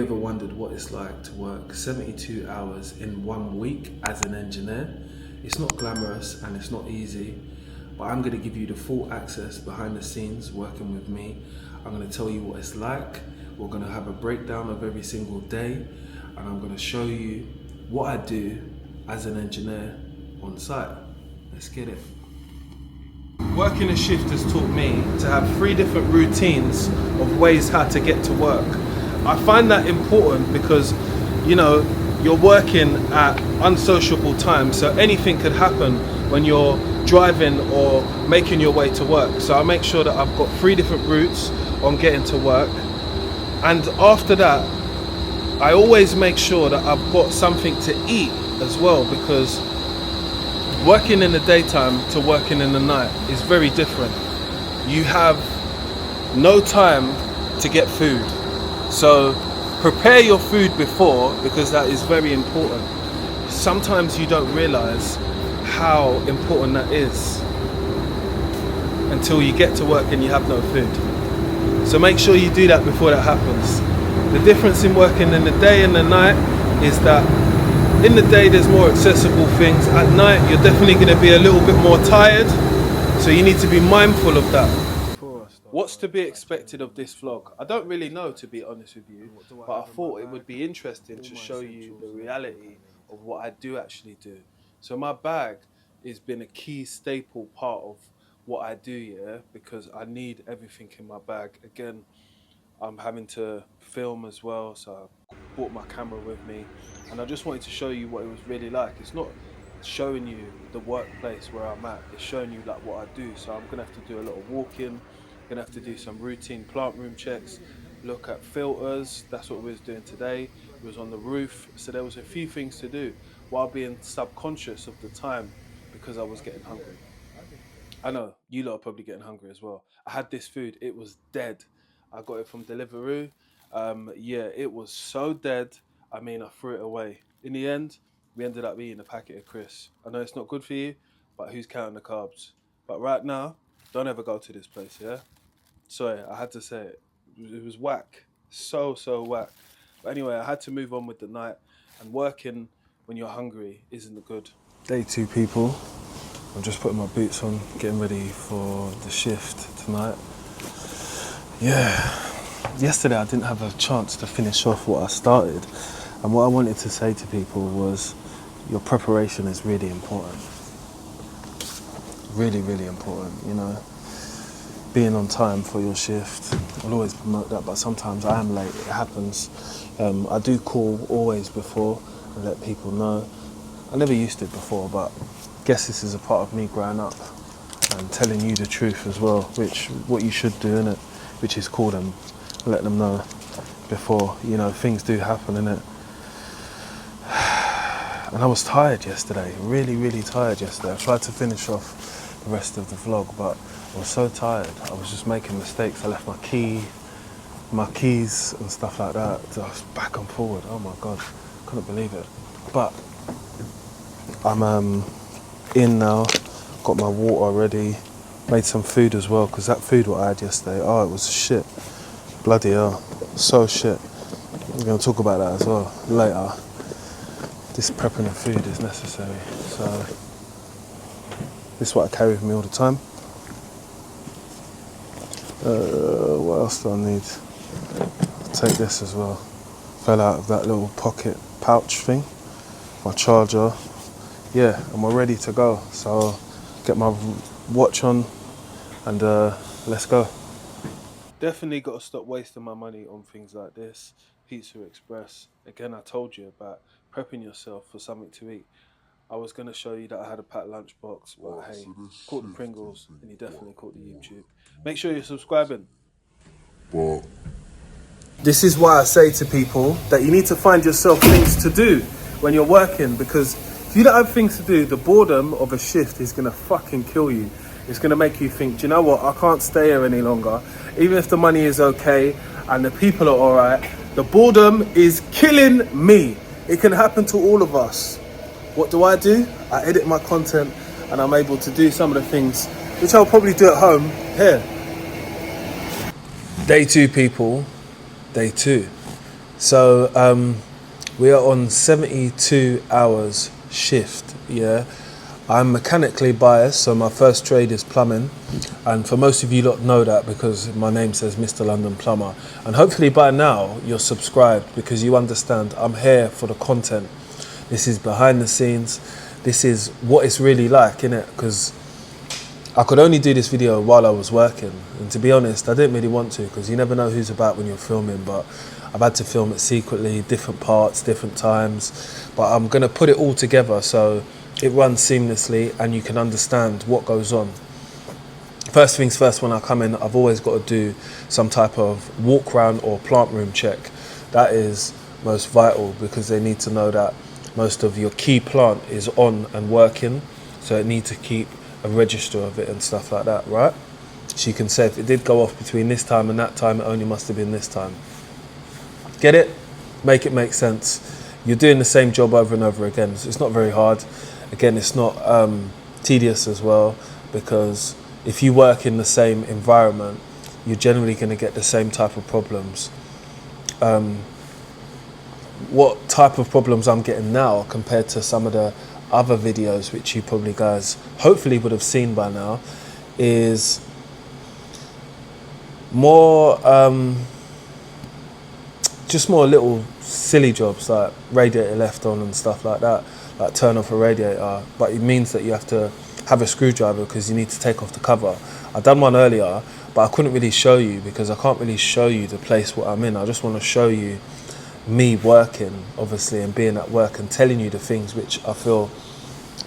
Ever wondered what it's like to work 72 hours in 1 week as an engineer? It's not glamorous and it's not easy, but I'm going to give you the full access behind the scenes working with me. I'm going to tell you what it's like. We're going to have a breakdown of every single day, and I'm going to show you what I do as an engineer on site. Let's get it. Working a shift has taught me to have 3 different routines of ways how to get to work. I find that important because, you know, you're working at unsociable times, so anything could happen when you're driving or making your way to work. So I make sure that I've got 3 different routes on getting to work. And after that, I always make sure that I've got something to eat as well, because working in the daytime to working in the night is very different. You have no time to get food. So prepare your food before, because that is very important. Sometimes you don't realize how important that is until you get to work and you have no food. So make sure you do that before that happens. The difference in working in the day and the night is that in the day there's more accessible things. At night you're definitely going to be a little bit more tired, so you need to be mindful of that. What's to be expected of this vlog? I don't really know, to be honest with you, but I thought it would be interesting to show you the reality of what I do actually do. So my bag has been a key staple part of what I do, yeah, because I need everything in my bag. Again, I'm having to film as well, so I brought my camera with me, and I just wanted to show you what it was really like. It's not showing you the workplace where I'm at, it's showing you like what I do. So I'm gonna have to do a lot of walking, gonna have to do some routine plant room checks, look at filters. That's what we was doing today. It was on the roof, so there was a few things to do while being subconscious of the time, because I was getting hungry. I know you lot are probably getting hungry as well. I had this food, it was dead. I got it from Deliveroo. Yeah, it was so dead. I mean, I threw it away. In the end, we ended up eating a packet of crisps. I know it's not good for you, but who's counting the carbs? But right now, don't ever go to this place, yeah? Sorry, I had to say it. It was whack. So whack. But anyway, I had to move on with the night, and working when you're hungry isn't good. Day 2, people. I'm just putting my boots on, getting ready for the shift tonight. Yeah, yesterday I didn't have a chance to finish off what I started, and what I wanted to say to people was your preparation is really important. Really, really important, you know. Being on time for your shift, I'll always promote that, but sometimes I am late, it happens. I do call always before and let people know. I never used to before, but I guess this is a part of me growing up and telling you the truth as well, which what you should do, innit? Which is call them, let them know before, you know, things do happen, innit? And I was tired yesterday, really, really tired yesterday. I tried to finish off the rest of the vlog, but I was so tired. I was just making mistakes. I left my keys and stuff like that. I was back and forward. Oh my God, couldn't believe it. But I'm in now, got my water ready, made some food as well, because that food what I had yesterday, oh, it was shit. Bloody hell, so shit. I'm going to talk about that as well later. This prepping of food is necessary. So this is what I carry with me all the time. What else do I need? I'll take this as well. Fell out of that little pocket pouch thing. My charger. Yeah, and we're ready to go. So get my watch on and let's go. Definitely got to stop wasting my money on things like this. Pizza Express. Again, I told you about prepping yourself for something to eat. I was going to show you that I had a packed lunchbox, but hey, caught the Pringles and you definitely caught the YouTube. Make sure you're subscribing. Well, this is why I say to people that you need to find yourself things to do when you're working, because if you don't have things to do, the boredom of a shift is going to fucking kill you. It's going to make you think, do you know what, I can't stay here any longer. Even if the money is okay and the people are all right, the boredom is killing me. It can happen to all of us. What do? I edit my content and I'm able to do some of the things which I'll probably do at home here. Day 2, people. Day 2. So we are on 72 hours shift, yeah. I'm mechanically biased, so my first trade is plumbing, and for most of you lot know that because my name says Mr. London Plumber, and hopefully by now you're subscribed because you understand I'm here for the content. This is behind the scenes, this is what it's really like, innit? Because I could only do this video while I was working, and to be honest I didn't really want to, because you never know who's about when you're filming, but I've had to film it secretly, different parts, different times, but I'm going to put it all together so it runs seamlessly and you can understand what goes on. First things first, when I come in, I've always got to do some type of walk round or plant room check. That is most vital because they need to know that most of your key plant is on and working, so it needs to keep a register of it and stuff like that, right? So you can say if it did go off between this time and that time, it only must have been this time. Get it? Make it make sense. You're doing the same job over and over again, so it's not very hard. Again, it's not tedious as well, because if you work in the same environment, you're generally going to get the same type of problems. What type of problems I'm getting now compared to some of the other videos which you probably guys hopefully would have seen by now is more just more little silly jobs like radiator left on and stuff like that, like turn off a radiator, but it means that you have to have a screwdriver because you need to take off the cover. I done one earlier, but I couldn't really show you because I can't really show you the place what I'm in. I just want to show you me working, obviously, and being at work and telling you the things which I feel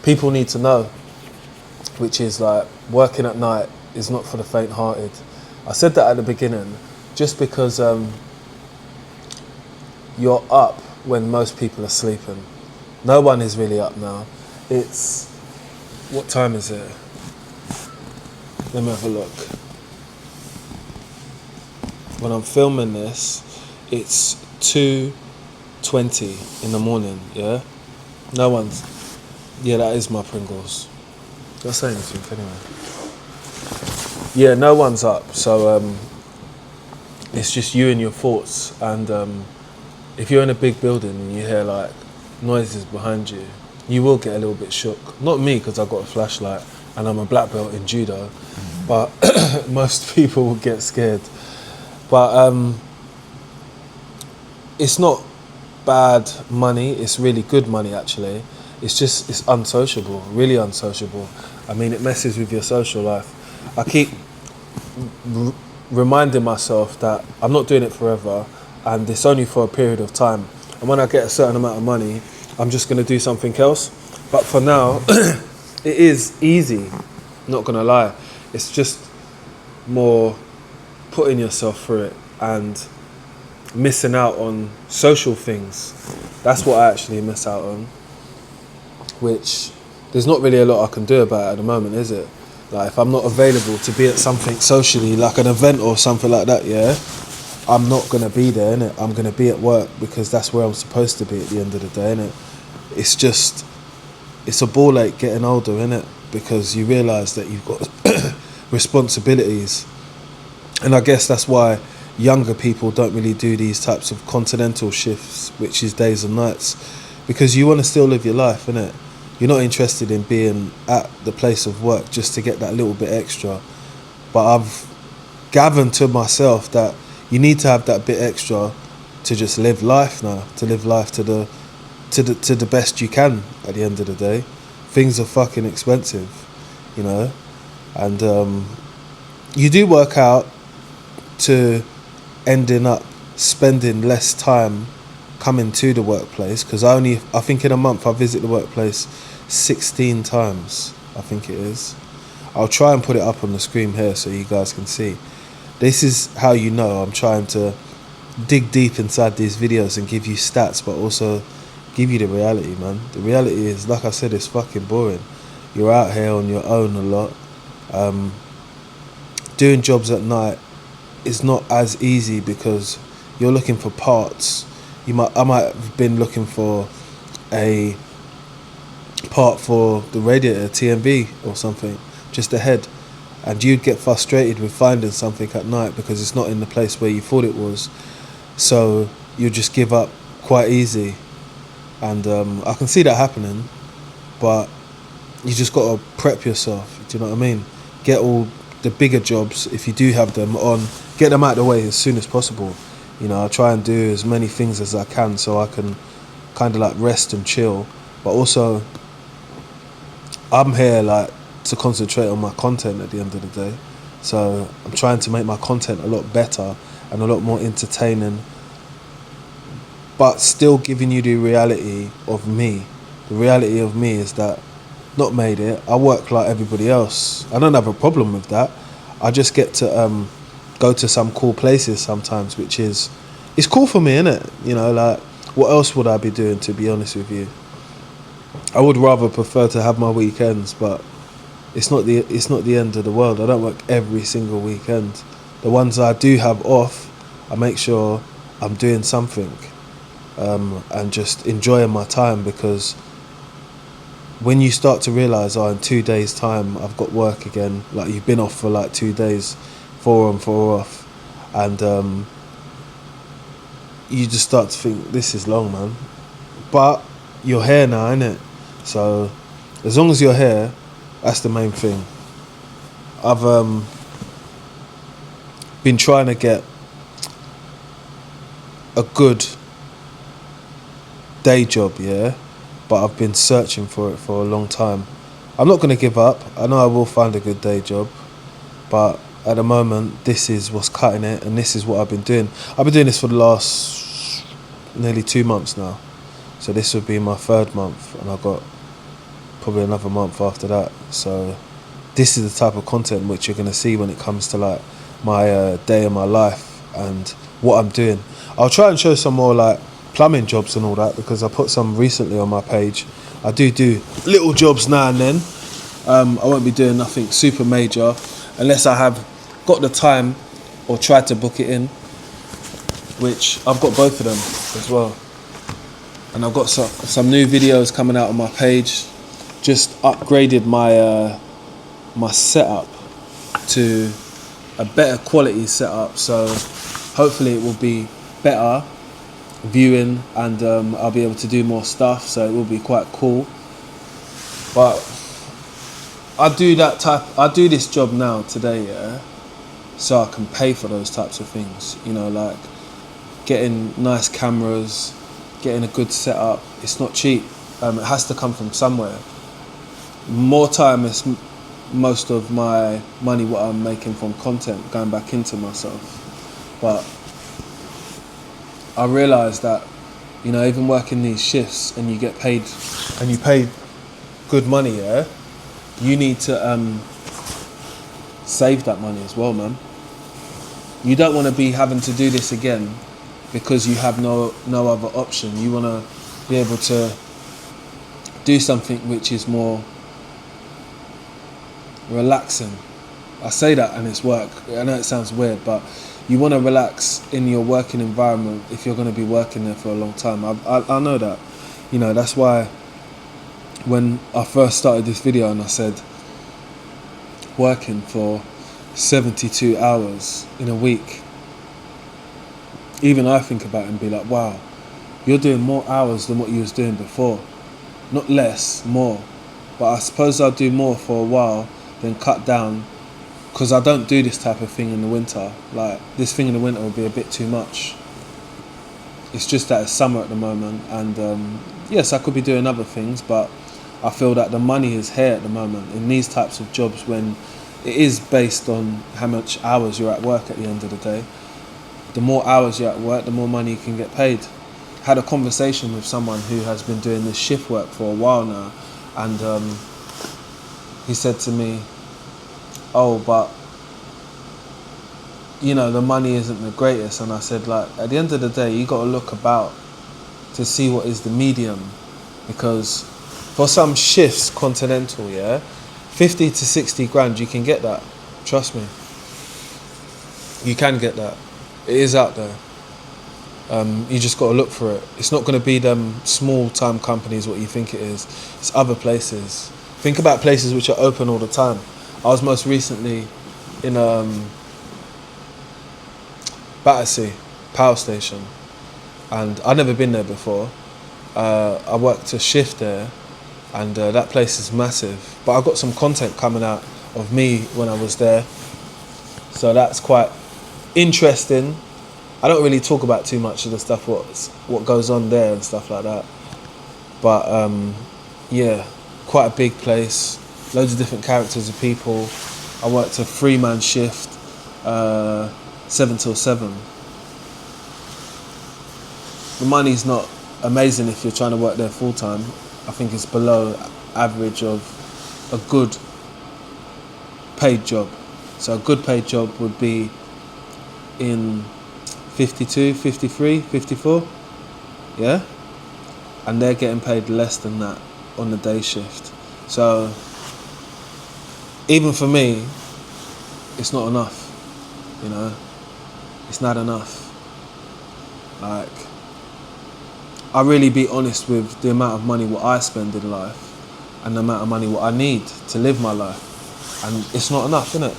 people need to know, which is like working at night is not for the faint-hearted. I said that at the beginning just because you're up when most people are sleeping. No one is really up now. It's, what time is it? Let me have a look. When I'm filming this, it's 2:20 in the morning, yeah? No one's, yeah, that is my Pringles. Don't say anything anyway. Yeah, no one's up, so it's just you and your thoughts, and if you're in a big building and you hear like noises behind you, you will get a little bit shook. Not me, because I've got a flashlight and I'm a black belt in judo, but most people will get scared. But it's not bad money, it's really good money actually. It's just, it's unsociable, really unsociable. I mean, it messes with your social life. I keep reminding myself that I'm not doing it forever, and it's only for a period of time, and when I get a certain amount of money I'm just going to do something else. But for now it is easy, not gonna lie. It's just more putting yourself through it and missing out on social things. That's what I actually miss out on, which there's not really a lot I can do about it at the moment, is it? Like if I'm not available to be at something socially, like an event or something like that, yeah, I'm not going to be there, innit? I'm going to be at work because that's where I'm supposed to be at the end of the day, innit? It's just, it's a ball ache getting older, innit? Because you realise that you've got responsibilities. And I guess that's why younger people don't really do these types of continental shifts, which is days and nights, because you want to still live your life, innit? You're not interested in being at the place of work just to get that little bit extra. But I've gathered to myself that you need to have that bit extra to just live life now, to live life to the best you can at the end of the day. Things are fucking expensive, you know, and you do work out to ending up spending less time coming to the workplace, because I think in a month I visit the workplace 16 times, I think it is. I'll try and put it up on the screen here so you guys can see. This is how you know I'm trying to dig deep inside these videos and give you stats, but also give you the reality, man. The reality is, like I said, it's fucking boring. You're out here on your own a lot. Doing jobs at night is not as easy because you're looking for parts. I might have been looking for a part for the radiator, TMV or something, just ahead, and you'd get frustrated with finding something at night because it's not in the place where you thought it was. So you just give up quite easy. And I can see that happening, but you just got to prep yourself. Do you know what I mean? Get all the bigger jobs, if you do have them, on, get them out of the way as soon as possible. You know, I try and do as many things as I can so I can kind of like rest and chill. But also, I'm here like to concentrate on my content at the end of the day. So I'm trying to make my content a lot better and a lot more entertaining, but still giving you the reality of me. The reality of me is that not made it. I work like everybody else. I don't have a problem with that. I just get to go to some cool places sometimes, which is, it's cool for me, innit? You know, like, what else would I be doing, to be honest with you? I would rather prefer to have my weekends, but it's not the end of the world. I don't work every single weekend. The ones I do have off, I make sure I'm doing something, and just enjoying my time, because when you start to realise, oh, in 2 days' time I've got work again, like you've been off for like 2 days, 4 on, 4 off, and you just start to think, this is long, man. But you're here now, innit? So as long as you're here, that's the main thing. I've been trying to get a good day job, yeah, but I've been searching for it for a long time. I'm not going to give up. I know I will find a good day job, but at the moment, this is what's cutting it, and this is what I've been doing. I've been doing this for the last nearly 2 months now, so this would be my 3rd month, and I've got probably another month after that. So this is the type of content which you're going to see when it comes to like my day in my life and what I'm doing. I'll try and show some more like plumbing jobs and all that, because I put some recently on my page. I do little jobs now and then. I won't be doing nothing super major unless I have got the time or tried to book it in, which I've got both of them as well. And I've got some new videos coming out on my page. Just upgraded my my setup to a better quality setup, so hopefully it will be better viewing, and I'll be able to do more stuff, so it will be quite cool. But I do this job now today, yeah, so I can pay for those types of things, you know, like getting nice cameras, getting a good setup. It's not cheap. It has to come from somewhere. More time is most of my money, what I'm making from content, going back into myself. But I realised that, you know, even working these shifts and you get paid, and you pay good money, yeah, you need to save that money as well, man. You don't want to be having to do this again because you have no other option. You want to be able to do something which is more relaxing. I say that and it's work. I know it sounds weird, but you want to relax in your working environment if you're going to be working there for a long time. I know that. You know, that's why when I first started this video and I said working for 72 hours in a week, even I think about it and be like, wow, you're doing more hours than what you was doing before. Not less, more. But I suppose I'll do more for a while, then cut down, because I don't do this type of thing in the winter. Like, this thing in the winter will be a bit too much. It's just that it's summer at the moment, and yes, I could be doing other things, but I feel that the money is here at the moment in these types of jobs, when it is based on how much hours you're at work at the end of the day. The more hours you're at work, the more money you can get paid. I had a conversation with someone who has been doing this shift work for a while now, and he said to me, oh, but you know, the money isn't the greatest. And I said, like, at the end of the day, you got to look about to see what is the medium, because for some shifts, continental, yeah, 50 to 60 grand, you can get that. Trust me, you can get that. It is out there. You just got to look for it. It's not going to be them small time companies what you think it is. It's other places. Think about places which are open all the time. I was most recently in Battersea power station, and I'd never been there before. I worked a shift there, and that place is massive. But I got some content coming out of me when I was there, so that's quite interesting. I don't really talk about too much of the stuff what goes on there and stuff like that. But yeah, quite a big place, loads of different characters of people. I worked a 3-man shift, 7 till 7. The money's not amazing if you're trying to work there full time. I think it's below average of a good paid job. So a good paid job would be in 52, 53, 54, yeah? And they're getting paid less than that on the day shift. So even for me, it's not enough, you know? It's not enough. Like, I really be honest with the amount of money what I spend in life and the amount of money what I need to live my life. And it's not enough, innit?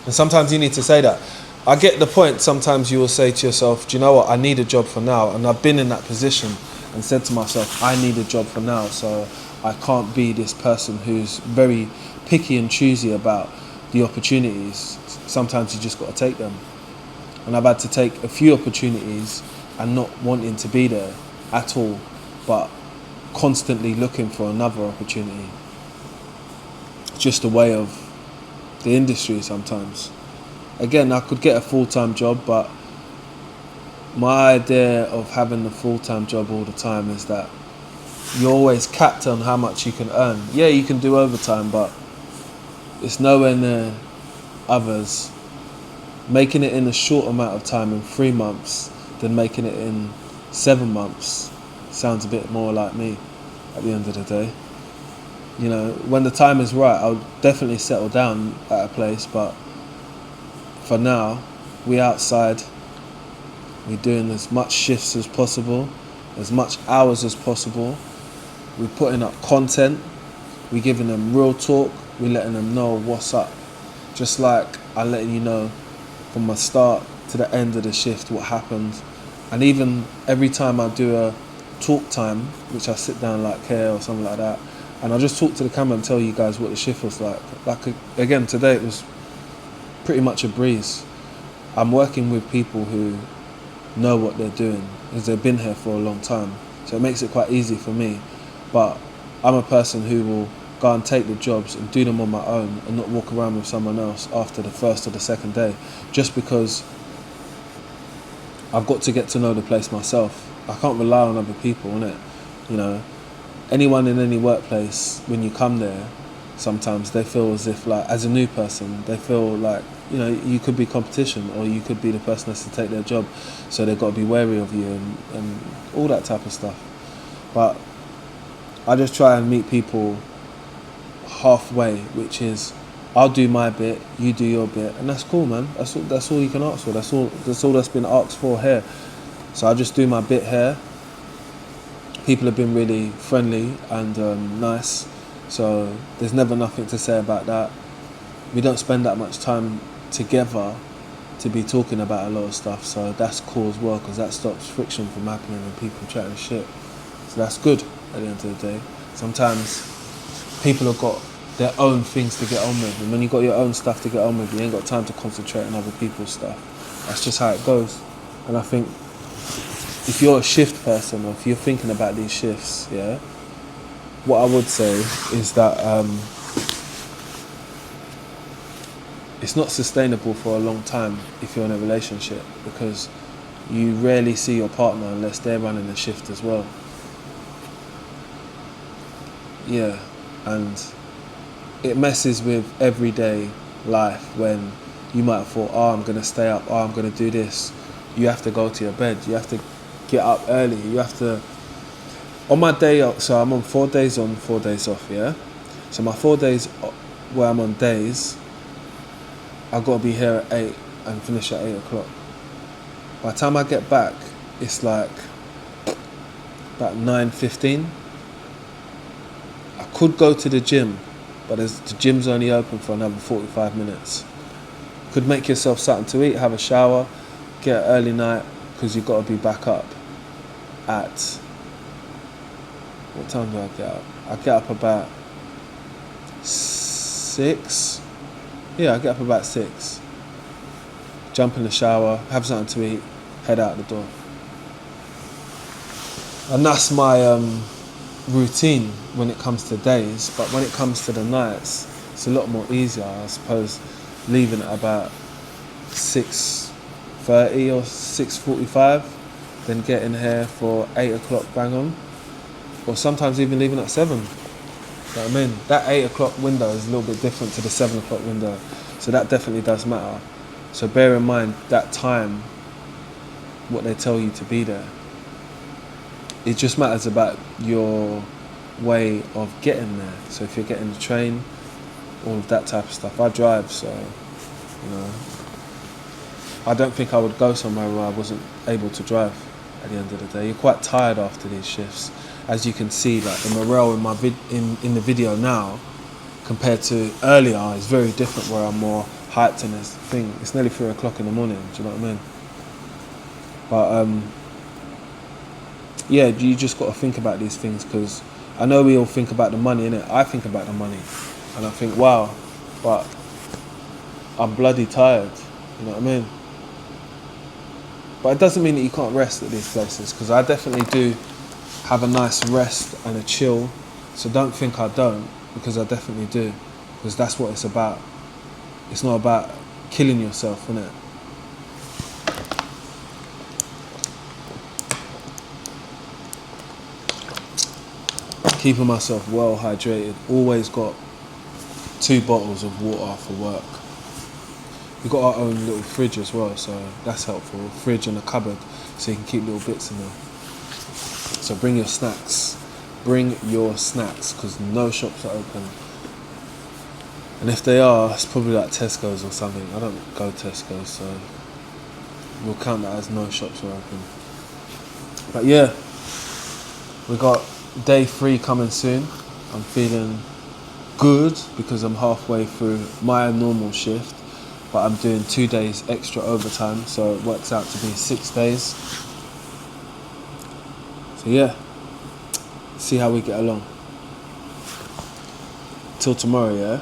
And sometimes you need to say that. I get the point, sometimes you will say to yourself, do you know what, I need a job for now. And I've been in that position and said to myself, I need a job for now, so I can't be this person who's very picky and choosy about the opportunities. Sometimes you just got to take them. And I've had to take a few opportunities and not wanting to be there at all, but constantly looking for another opportunity. It's just the way of the industry sometimes. Again, I could get a full-time job, but my idea of having a full-time job all the time is that you're always capped on how much you can earn. Yeah, you can do overtime, but it's nowhere near others making it in a short amount of time, in 3 months, than making it in 7 months. Sounds a bit more like me at the end of the day. You know, when the time is right, I'll definitely settle down at a place, but for now, we outside, we're doing as much shifts as possible, as much hours as possible. We're putting up content, we're giving them real talk, we're letting them know what's up. Just like I'm letting you know from the start to the end of the shift what happened. And even every time I do a talk time, which I sit down like here or something like that, and I'll just talk to the camera and tell you guys what the shift was like. Like again, today it was pretty much a breeze. I'm working with people who know what they're doing because they've been here for a long time, so it makes it quite easy for me. But I'm a person who will go and take the jobs and do them on my own and not walk around with someone else after the first or the second day, just because I've got to get to know the place myself. I can't rely on other people, innit? You know, anyone in any workplace, when you come there, sometimes they feel as if, like, as a new person, they feel like, you know, you could be competition or you could be the person that's to take their job, so they've got to be wary of you and all that type of stuff. But I just try and meet people halfway, which is I'll do my bit, you do your bit, and that's cool, man. That's all you can ask for. That's all that's been asked for here. So I just do my bit here. People have been really friendly and nice, so there's never nothing to say about that. We don't spend that much time together to be talking about a lot of stuff, so that's cool as well, because that stops friction from happening and people chatting shit. So that's good at the end of the day. Sometimes people have got their own things to get on with, and when you've got your own stuff to get on with, you ain't got time to concentrate on other people's stuff. That's just how it goes. And I think if you're a shift person, or if you're thinking about these shifts, yeah, what I would say is that it's not sustainable for a long time if you're in a relationship, because you rarely see your partner unless they're running a shift as well. Yeah, and it messes with everyday life when you might have thought, oh, I'm going to stay up, oh, I'm going to do this. You have to go to your bed, you have to get up early, you have to... On my day, so I'm on 4 days on, 4 days off, yeah? So my 4 days where I'm on days, I've got to be here at 8 and finish at 8 o'clock. By the time I get back, it's like about 9:15. I could go to the gym, but the gym's only open for another 45 minutes. Could make yourself something to eat, have a shower, get an early night, because you've got to be back up at, what time do I get up? I get up about 6. Yeah, I get up about 6. Jump in the shower, have something to eat, head out the door. And that's my routine when it comes to days, but when it comes to the nights, it's a lot more easier, I suppose, leaving at about 6:30 or 6:45, then getting here for 8 o'clock bang on, or sometimes even leaving at 7. You know what I mean? That 8 o'clock window is a little bit different to the 7 o'clock window, so that definitely does matter. So bear in mind that time, what they tell you to be there. It just matters about your way of getting there. So if you're getting the train, all of that type of stuff. I drive, so, you know, I don't think I would go somewhere where I wasn't able to drive at the end of the day. You're quite tired after these shifts. As you can see, like the morale in my in the video now compared to earlier is very different, where I'm more hyped in this thing. It's nearly 3 o'clock in the morning, do you know what I mean? But yeah, you just got to think about these things, because I know we all think about the money, innit? I think about the money and I think, wow, but I'm bloody tired, you know what I mean? But it doesn't mean that you can't rest at these places, because I definitely do have a nice rest and a chill. So don't think I don't, because I definitely do, because that's what it's about. It's not about killing yourself, innit? Keeping myself well hydrated. Always got 2 bottles of water for work. We've got our own little fridge as well, so that's helpful. Fridge and a cupboard, so you can keep little bits in there. So bring your snacks. Bring your snacks, because no shops are open. And if they are, it's probably like Tesco's or something. I don't go Tesco's, so we'll count that as no shops are open. But yeah, we got day 3 coming soon. I'm feeling good because I'm halfway through my normal shift, but I'm doing 2 days extra overtime, so it works out to be 6 days. So yeah, see how we get along. Till tomorrow, yeah?